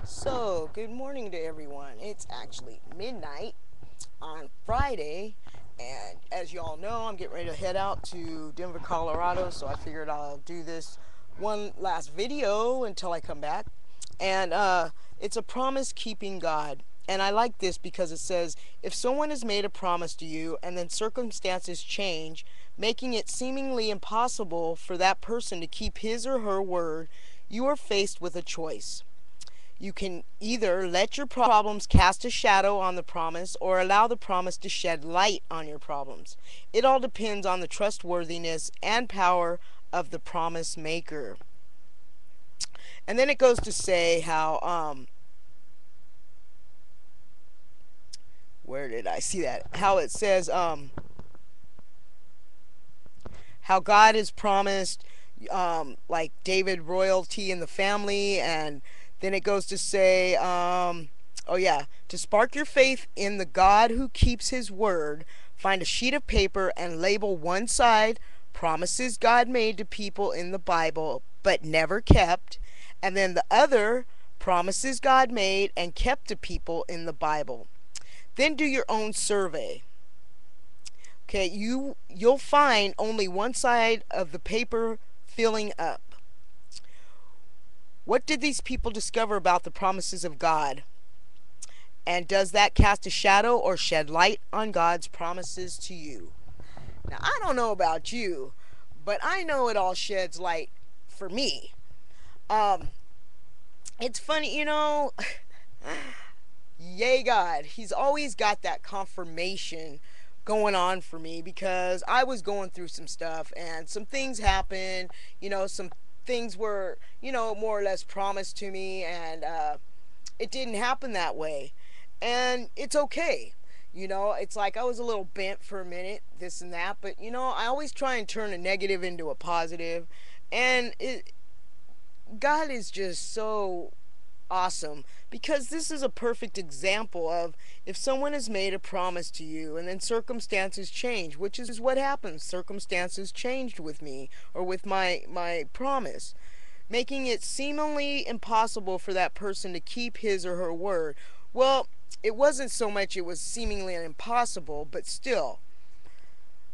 So, good morning to everyone. It's actually midnight on Friday, and as you all know, I'm getting ready to head out to Denver, Colorado, so I figured I'll do this one last video until I come back. And it's a promise keeping God. And I like this because it says, if someone has made a promise to you and then circumstances change, making it seemingly impossible for that person to keep his or her word, you are faced with a choice. You can either let your problems cast a shadow on the promise or allow the promise to shed light on your problems. It all depends on the trustworthiness and power of the promise maker. And then it goes to say how, where did I see that? How it says, how God has promised, like David royalty in the family, and then it goes to say, oh yeah, to spark your faith in the God who keeps his word, find a sheet of paper and label one side promises God made to people in the Bible but never kept, and then the other promises God made and kept to people in the Bible. Then do your own survey. Okay, you'll find only one side of the paper filling up. What did these people discover about the promises of God? And does that cast a shadow or shed light on God's promises to you? Now, I don't know about you, but I know it all sheds light for me. Um, it's funny, yay God, he's always got that confirmation going on for me because I was going through some stuff and some things happened, some things were, more or less promised to me, and it didn't happen that way. And it's okay. It's like I was a little bent for a minute, this and that, but I always try and turn a negative into a positive. And God is just so awesome because this is a perfect example of if someone has made a promise to you and then circumstances change, which is what happens. Circumstances changed with me or with my promise, making it seemingly impossible for that person to keep his or her word. Well, it wasn't so much it was seemingly impossible, but still,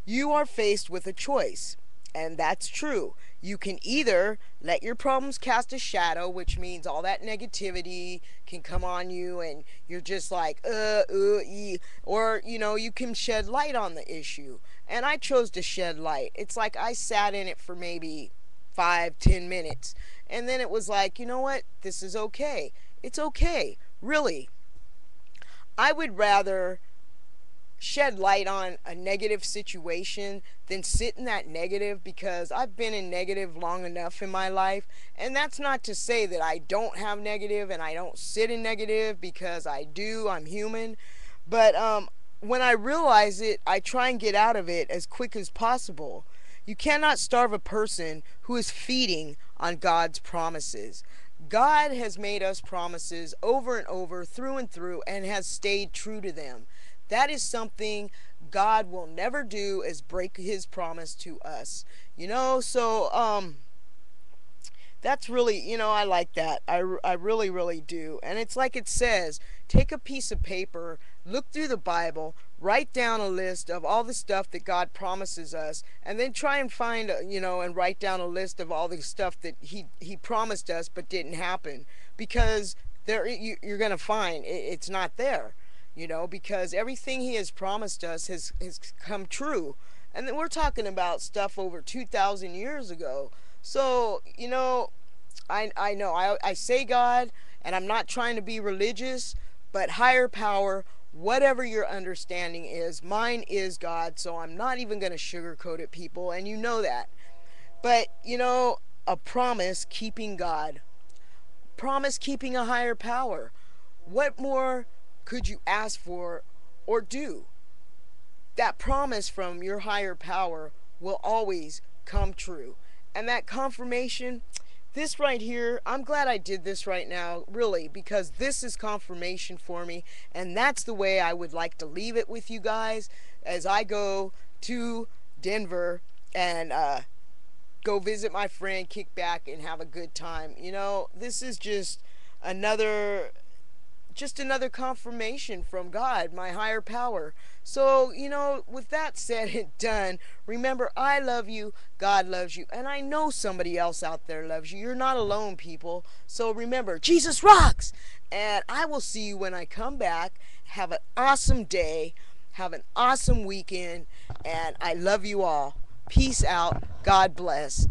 you are faced with a choice. And that's true. You can either let your problems cast a shadow, which means all that negativity can come on you and you're just like, or, you can shed light on the issue. And I chose to shed light. It's like I sat in it for maybe 5-10 minutes. And then it was like, you know what? This is okay. It's okay. Really. I would rather shed light on a negative situation than sit in that negative, because I've been in negative long enough in my life. And that's not to say that I don't have negative and I don't sit in negative, because I do. I'm human. But when I realize it, I try and get out of it as quick as possible. You cannot starve a person who is feeding on God's promises. God has made us promises over and over, through and through, and has stayed true to them. That is something God will never do, is break his promise to us. So that's really, I like that. I really, really do. And it's like it says, take a piece of paper, look through the Bible, write down a list of all the stuff that God promises us, and then try and find, and write down a list of all the stuff that he promised us but didn't happen. Because you're going to find it's not there, because everything he has promised us has come true. And then we're talking about stuff over 2,000 years ago. So, I know I say God, and I'm not trying to be religious, but higher power, whatever your understanding is, mine is God, so I'm not even going to sugarcoat it, people, and you know that. But, a promise keeping God, promise keeping a higher power. What more could you ask for or do? That promise from your higher power will always come true. And that confirmation, this right here, I'm glad I did this right now, really, because this is confirmation for me. And that's the way I would like to leave it with you guys as I go to Denver and go visit my friend, kick back, and have a good time. This is just another just another confirmation from God, my higher power. So, with that said and done, remember, I love you, God loves you, and I know somebody else out there loves you. You're not alone, people. So remember, Jesus rocks! And I will see you when I come back. Have an awesome day. Have an awesome weekend. And I love you all. Peace out. God bless.